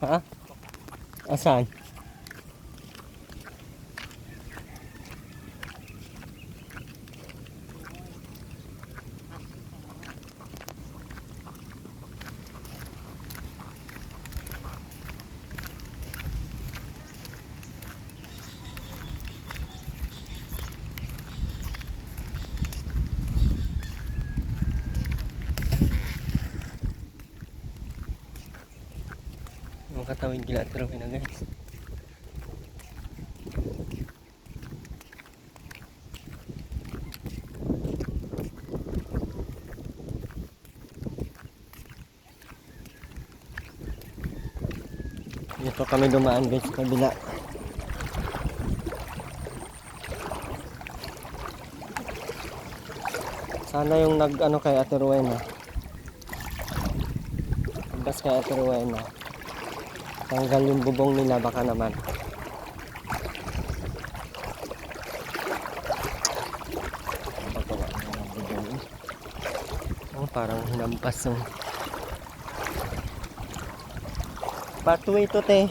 Ha? Asan? Makatawid gila pero na guys. Dito kami dumaan guys sa kabila. Sana yung nag-ano kay Ate Rowena. Bas kay Ate Rowena. Tanggal yung bubong nila baka naman. Pagawa ng bubong. Oh, parang hinampas yung pathway to te.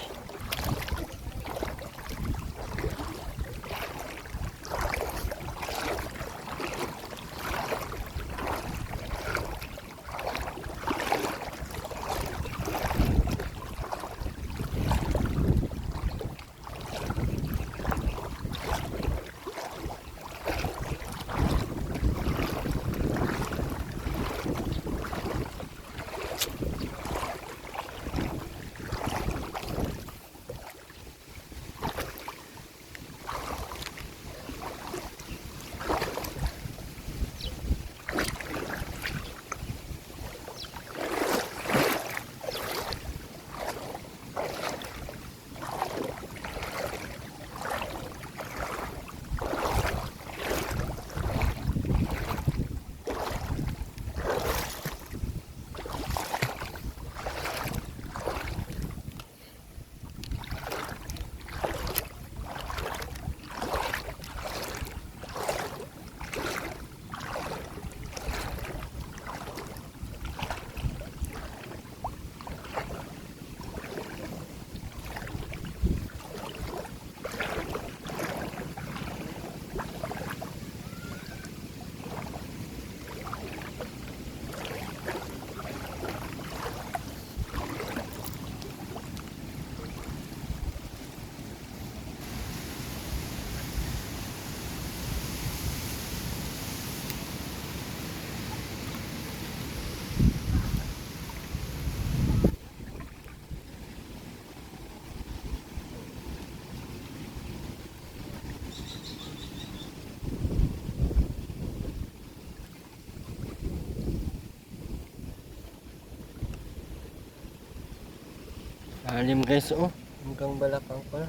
Lalim guys, oh. Hanggang balakang pa.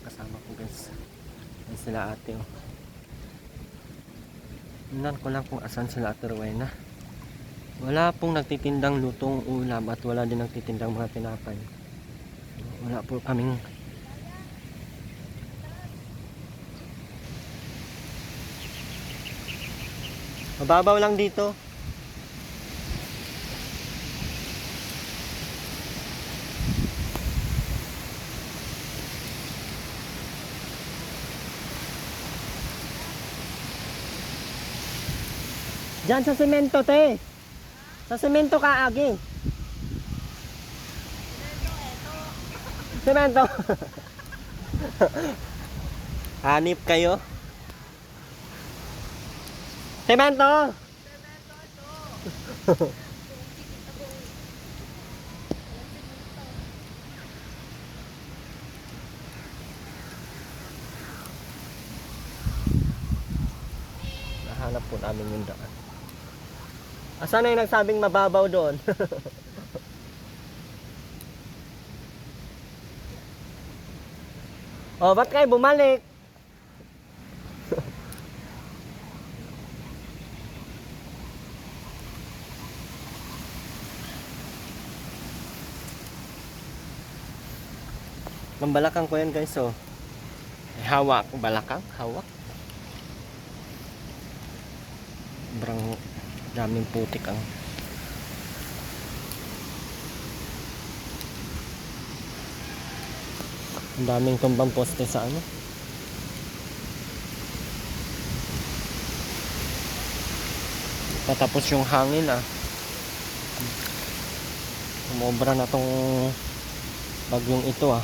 Kasama ko guys. Yan sila ate, oh. Tingnan ko lang kung asan sila Ate Rowena. Wala pong nagtitindang lutong ulam at wala din nagtitindang mga tinapay. Wala po kaming mababaw lang dito. Diyan sa semento te. Sa semento ka agi. Semento. Hanip kayo. Semento. Nahanap po namin yung daan. Asan na yung nagsabing mababaw doon? Oh, ba't kayo bumalik? Mambalakang ko yan guys, oh. Hawak, balakang, hawak. Sobrang daming putik ang Ang daming tumbang poste sa ano. Patapos yung hangin ah. Sumobra na tong bagyong ito ah.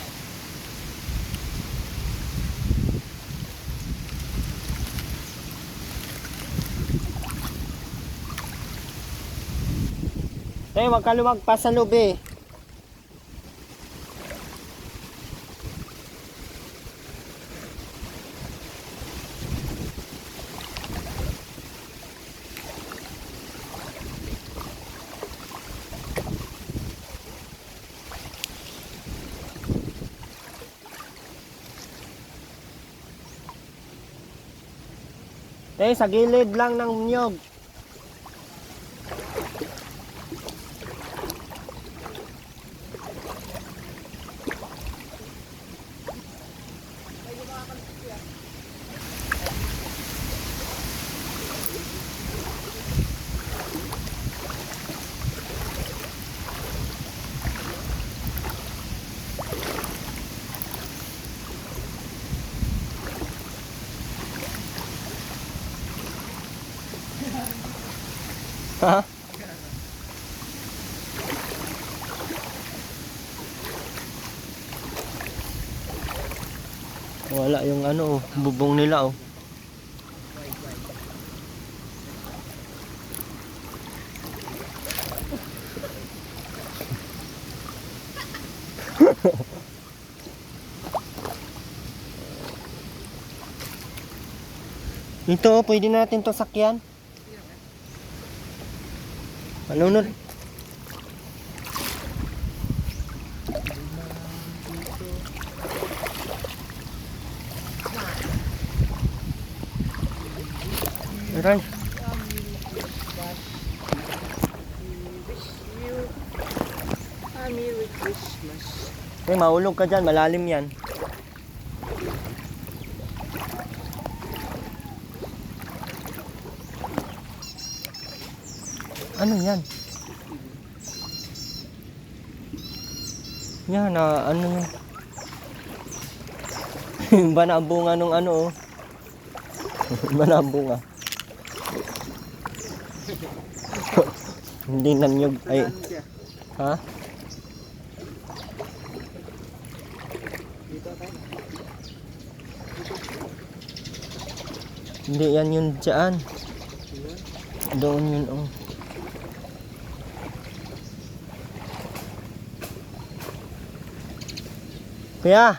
Wag ka lumagpas sa lubi. Sa gilid lang ng niyog. Ha? Wala yung ano, bubong nila oh. Ito, pwede natin to sakyan. Malunod. Aray. Merry Christmas. Maulog ka dyan, malalim yan. Ano yan? Yan na ano yung ba na ang bunga nung ano oh. Ba na ang bunga. Hindi nanyog ay. Ha? Hindi yan yun dyan. Doon yun oh. Kuya.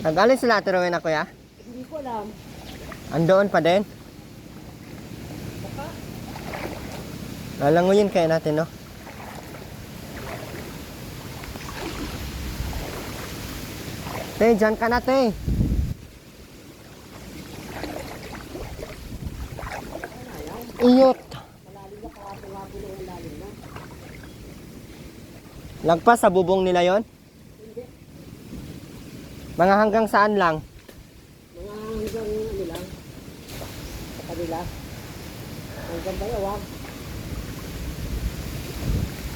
Nag-alis sila Ate na kuya? Hindi ko alam. Andoon pa din? Baka? Lalanguyin kaya natin, no? Te, dyan ka na, te. Iyot. Lagpas sa bubong nila yon? Hindi. Mga hanggang saan lang? Mga hanggang ano lang. Sa kanila. Hanggang Bayawag.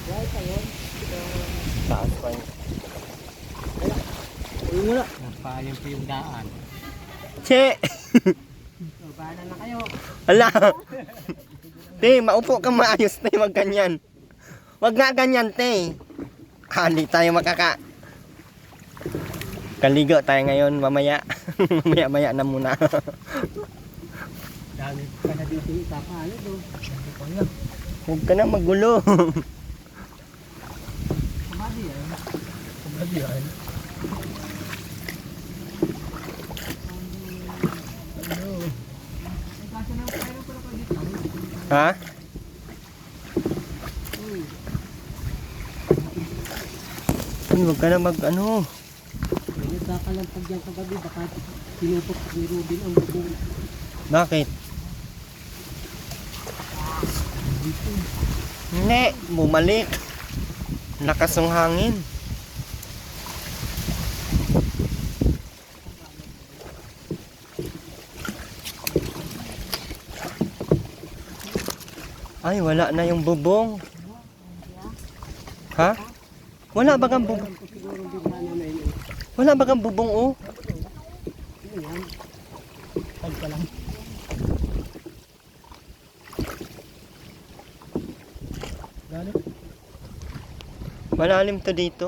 Right, ayun. Taas pa yun. Ayun wala. Nagpaalim po yung daan. Che! So, bahala na kayo. Hala! Te, maupo ka maayos, te. Wag ganyan. Wag nga ganyan, te. Hindi tayo makaka... Kaligo tayo ngayon, mamaya. Mamaya-maya na muna. Dami ka na dito ipapalo do. Huwag ka na magulo. Kumadi yan. Kumadi yan. Ano? Ay, kasi nang pera pala ka dito. Ha? Huwag ka na mag ano. Nagkakalampag yan kagabi, baka pinupok ni Ruben ang bubong. Bakit? Hindi, bumalik. Lakas ng hangin. Ay, wala na yung bubong. Ha? Wala bagang bubong? Siguro bigla na yun. Wala bagang bubong oh? Ano yan? Tag pa lang. Galit? Malalim to dito.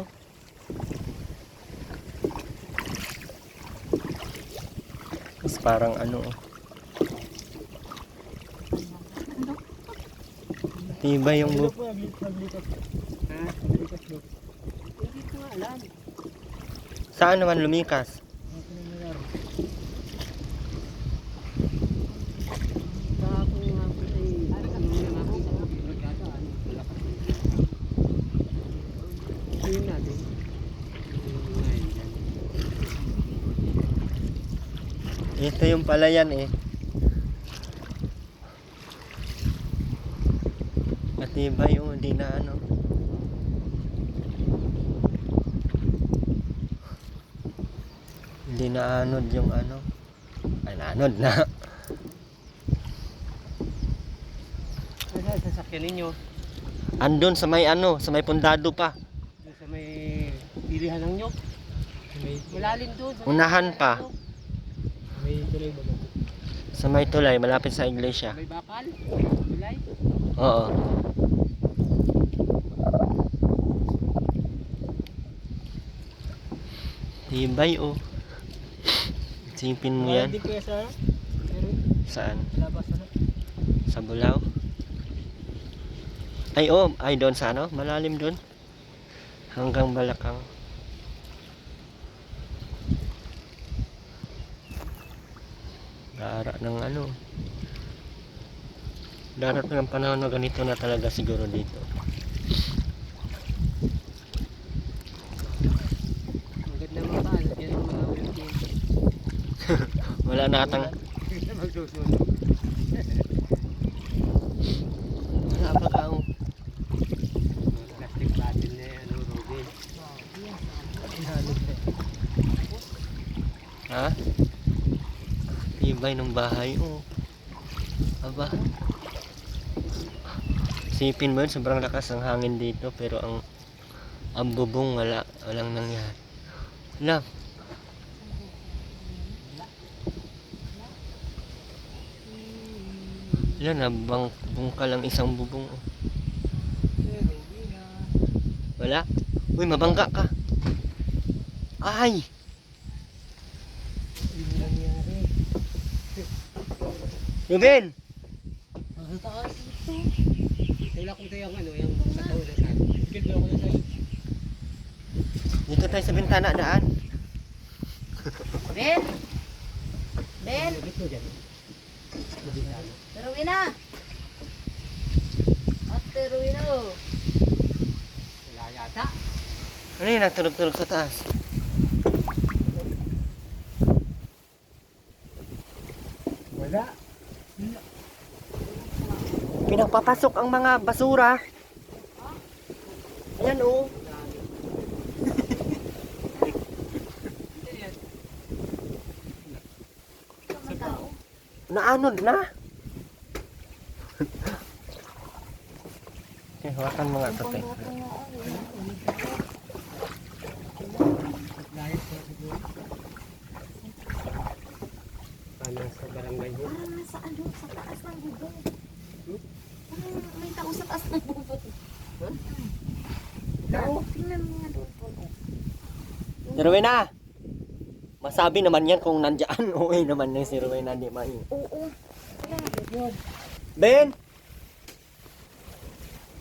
Mas parang ano oh. Tibay yung bubong. Naglikas. Ha? Naglikas bro. Hindi ko nga alam. Saan naman lumikas? Ano nangyayari? Kahapon nga po ay ano yung nakita ko dito yata ano lakas. Ayun natin. Ayun yan. Ito yung palayan eh. Matibay yung hindi na ano. Hindi na anod yung ano. Ay naanod na. Ano sa sasakyan ninyo? Andun sa may ano, sa may pundado pa. Doon sa may pilihan ng nyog. Malalim doon. Sa Unahan pa. may tuloy ba? Sa may tulay, malapit sa iglesia. May bakal? Tulay? Oo. Tibay oh. Sipin mo yan. Hindi kaya sa Saan? labas ano? Sa Bulao? Ay oh, ay doon sa ano? Malalim doon. Hanggang Balakang. Dara ng ano. Darat ng panahon na ganito na talaga siguro dito. Maganda mga paano. Diyan ang mga ulit yun. Wala na atang Magsusunod. wala pa kaong Plastic bottle na yan, ano, Robin. ha? Tibay ng bahay oh. Aba. Sipin mo yun, sobrang lakas ang hangin dito pero ang bubong walang nangyari. Wala. Wala na bungkal ang isang bubong oh. Wala? Uy, mabangga ka. Ay! Hindi nangyari. Ruben! Sa taas ito. Kailan ko ito yung ano, yung katawa na saan. Ganda ako na sa'yo. Dito tayo sa bintana daan. Ben! Ben! Ito dyan. Mabintana. Rowena! Ate Rowena! Wala yata. Ano yun, nagturog-turog sa taas? Wala. Pinagpapasok ang mga basura. Ayan oh. Naanod na. Okay, hawakan mo nga ito. Te. Layas ko siguro. Paano sa barangay mo? Parang nasa ano, sa taas ng bubong. Parang may tao sa taas ng bubong. Tao? Tingnan mo nga doon po. Rowena! Masabi naman yan kung nandyan. Okay naman na si Rowena, di main. Oo. Ben!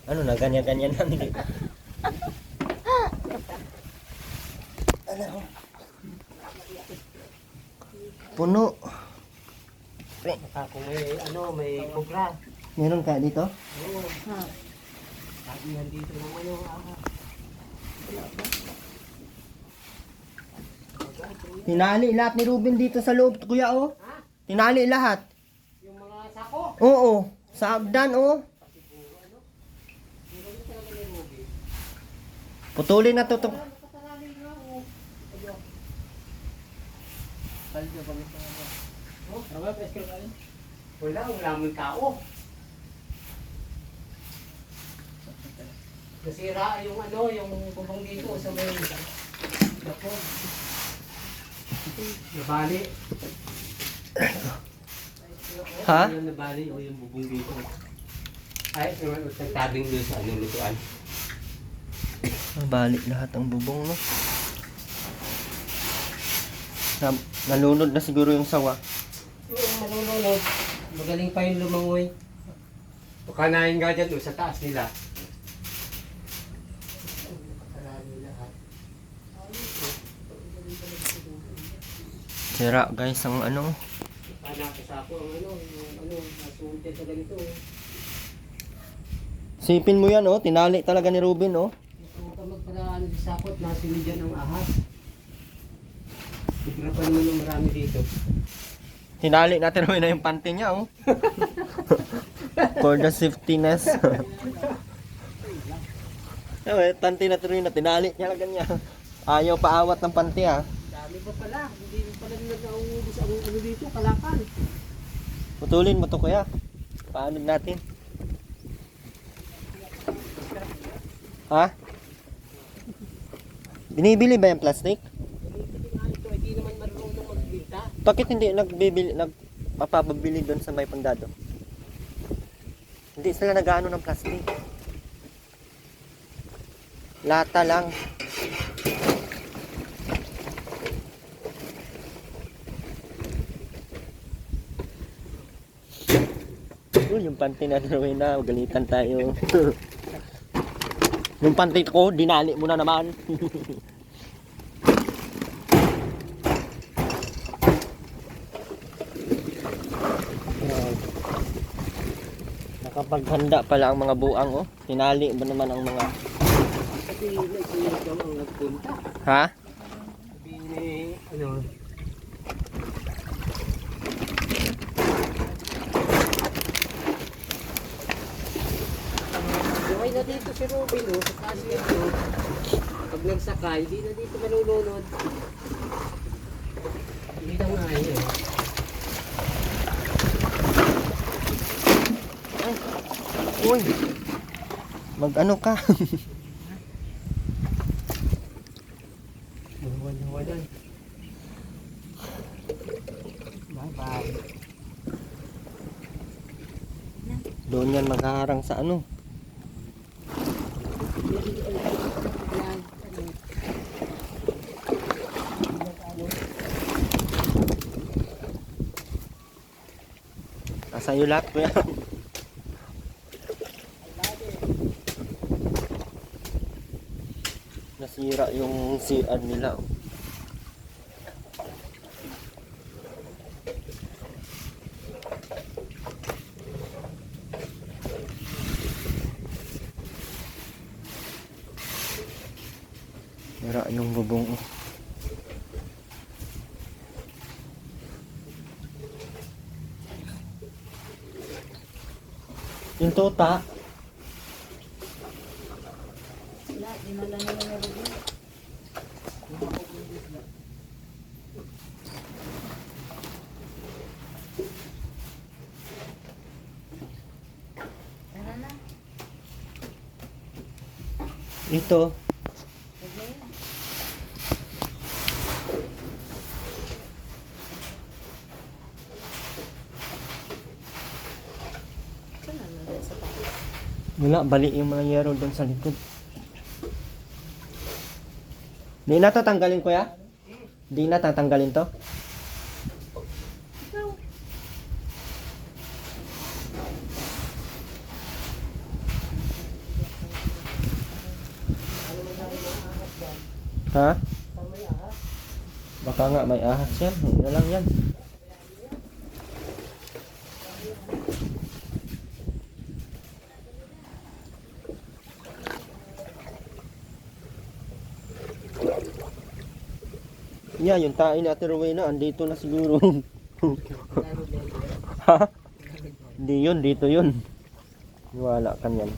Ano na, ganyan-ganyan lang. Hindi. Ano? Puno. Baka kung may ano, may kubra. Meron ka dito? Oo. Sabihan dito ng ano. Tinali lahat ni Ruben dito sa loob, kuya oh. Tinali lahat. Yung mga sako. Oo, sa agdan oh. Putulin na to. Wala, wala mong tao. Nasira yung ano, yung bubong dito sa may dako. Nabali. Ha? Yung nabali o yung bubong dito. Ay, yung nagtabing doon sa ano, lutuan. Mabalik lahat ang bubong, no? Nalunod na siguro yung sawa. Yung malulunod, magaling pa yung lumangoy. Pakanain nga dyan doon sa taas nila. Sira guys ang ano. Panakasako ang ano, yung ano, nasunti sa ganito. Sipin mo yan, oh. Tinali talaga ni Ruben, oh. Kung ka magparaan di sakot, nasilid dyan ang ahas. Sobra pa naman ng marami dito. Tinali natin Ruben na yung panty niya, oh. For the safetyness. Eh, panty na Ruben na tinali niya lang niya. Ayaw paawat ng panty, ah. Dami pa pala, hindi pala nila nauubos ang ano dito, kalakan. Putulin mo to, kuya. Paano natin? Ha? Binibili ba yung plastic? Ito, hindi naman marunong magbinta. Bakit hindi nagpapabili doon sa may pandado? Hindi sila nag-ano ng plastic. Lata lang. Yung panty na drawing na, galitan tayo. Yung panty ko, dinali mo na naman. Nakapaghanda pala ang mga buang, oh. Tinali ba naman ang mga... Kasi ikaw ang nagpunta. Ha? Sabihin ni, ano, buhay na dito si Ruben, oh, sa taas nito. Pag nagsakay, di na dito malulunod. Hindi na nga yun. Uy! Mag-ano ka? Nawalan. Bye-bye. Doon yan maghaharang sa ano. Nasa iyo lahat, kuya. Nasira yung CR nila. Sira yung bubong. Yung tota. Wala, dinala nila na Ruben. Tara na. Ito. Huwag na yun. Saan na nandun sa taas? Wala, bali yung mga yero doon sa likod. Di na to tanggalin, kuya? Di na tatanggalin to? Ikaw. Ha? Baka nga may ahas yan. Hindi na lang yan. Yeah, yung tayo ni Ate Rowena, andito na siguro. Ha? Hindi yun, dito yun. Wala ka yan.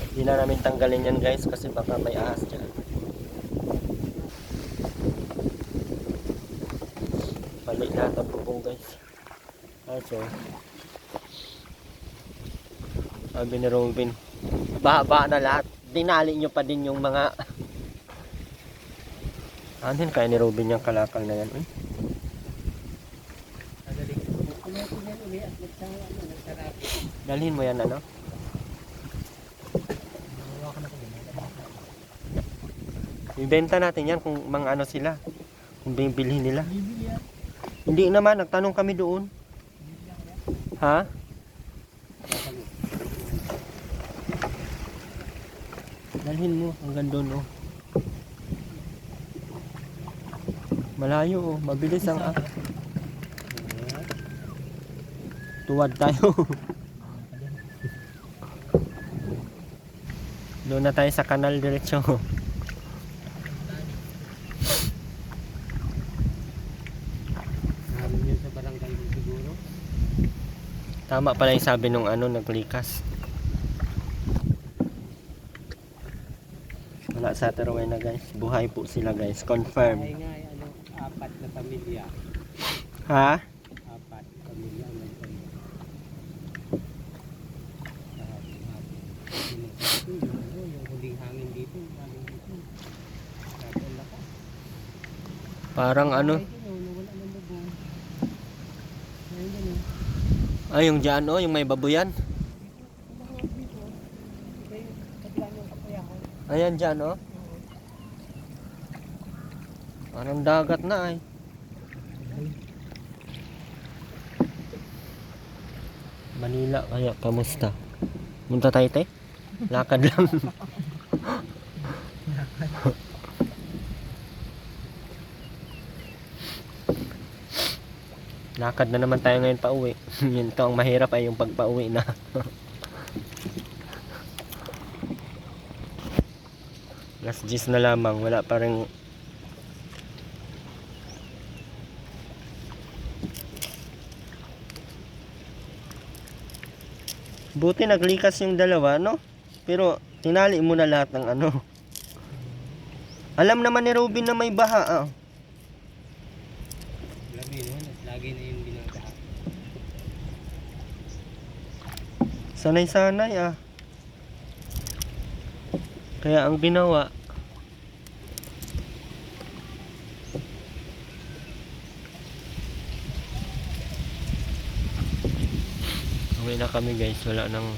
Hindi na namin tanggalin yan guys kasi baka may ahas dyan. Mali lahat ang bubong guys. Also, sabi ni Robin, baha na lahat. Dinali nyo pa din yung mga ano yun kaya ni Robin yung kalakal na yan. Uy. Dalhin mo yan ano? Ibenta natin yan kung mga ano sila. Kung bibilhin nila. Hindi naman, nagtanong kami doon. Ha? Dalhin mo hanggang doon oh. Malayo oh, mabilis ang tuwad tayo. Doon na tayo sa kanal diretso. Sabi niyo sa barangay mo siguro. Tama pala yung sabi nung ano naglikas. Wala sa Teruel na guys. Buhay po sila guys. Confirm. Ay nga, ano, 4 na pamilya. Ha? 4 pamilya ang nagpamilya. Yung huling hangin dito, Sabi laka. Parang ano. Nawala ng bubong. Ayun yan eh. Ay yung dyan oh. Yung may babuyan. Ayan dyan oh. Parang dagat na ay. Manila kaya kamusta? Munta tayo te? Lakad lang. Lakad na naman tayo ngayon pa uwi. Yun to ang mahirap ay yung pagpa-uwi na. Last 10 na lamang, wala pa rin. Buti naglikas yung dalawa, no? Pero tinali mo na lahat ng ano. Alam naman ni Robin na may baha, ah. Labi no, lagi na yung binagaha. Sanay-sanay, ah. Kaya ang ginawa, uwi na kami guys, wala nang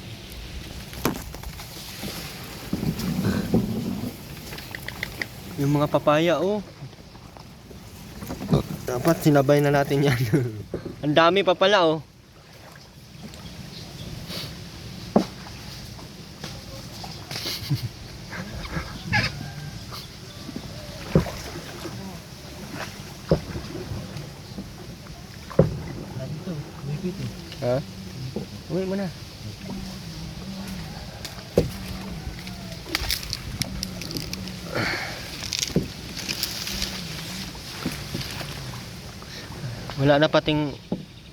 yung mga papaya oh. Dapat sinabay na natin yan. Ang dami pa pala oh. Ha? Uwi mo na. Wala na pating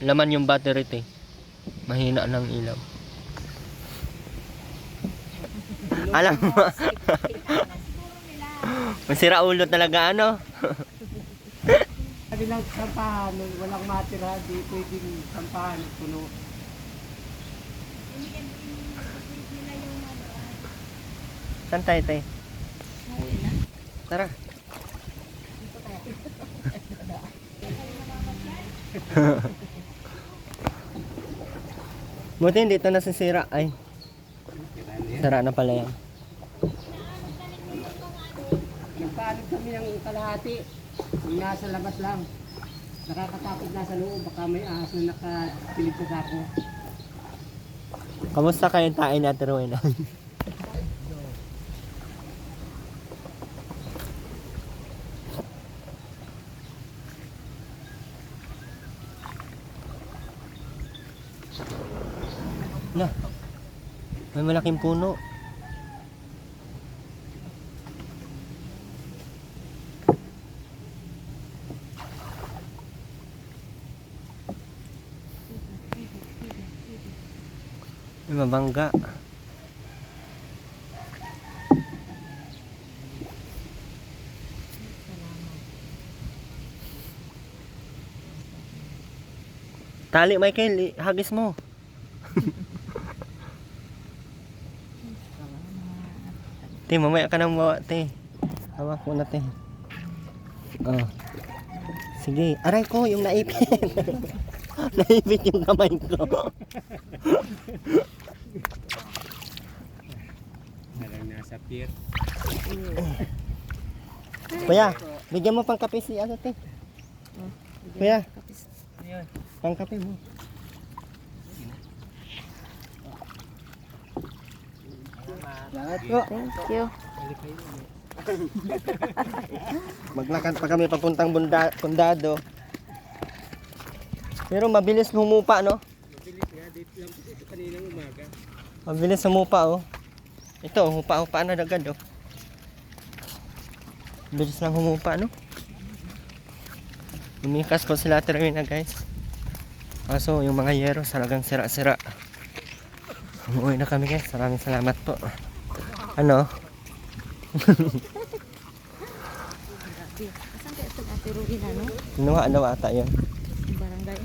laman yung battery te. Mahina ng ilaw. Alam mo. Masira ulo talaga ano. Sabi lang sampahan, walang matira, di pwedeng sampahan, puno. Saan tayo te? Tara. Buti hindi ito nasisira. Ay, sara na pala yan. Nagpaalit kami ng kalahati, yung nasa labas lang. Nakakatakot na sa loob, baka may ahas na nakapilip sa sako. Kamusta kayong tain natin Rowena? Na, may malaking puno. May mabangga. Tali, Michael, hagis mo. Te, mamaya ka nang bawa, te. Hawak mo na, te. Oh. Sige, aray ko, yung naipit. Naipit yung kamay ko. Parang nasa pier. Kuya, bigyan mo pang kape si ano, te. Kuya, pang kape mo. Salamat po. Thank you. Maglakad pa kami papuntang Condado. Pero mabilis humupa, no? Mabilis nga, date lang ito kaninang umaga. Mabilis humupa, oh. Ito, hupa-hupa na agad, oh. Bilis lang humupa, no? Lumikas po sila Terwin na, guys. Kaso, yung mga yero talagang sira-sira. Umuwi na kami, guys. Maraming salamat po. Ano? Grabe. Asan kaya ito Ate Ruby na, no? Kinuha daw ata yun. Yung barangay.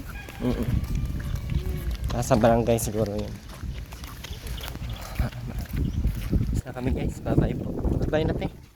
Nasa barangay siguro yun. Basta kami, guys. Bye-bye po. Bye-bye na, te.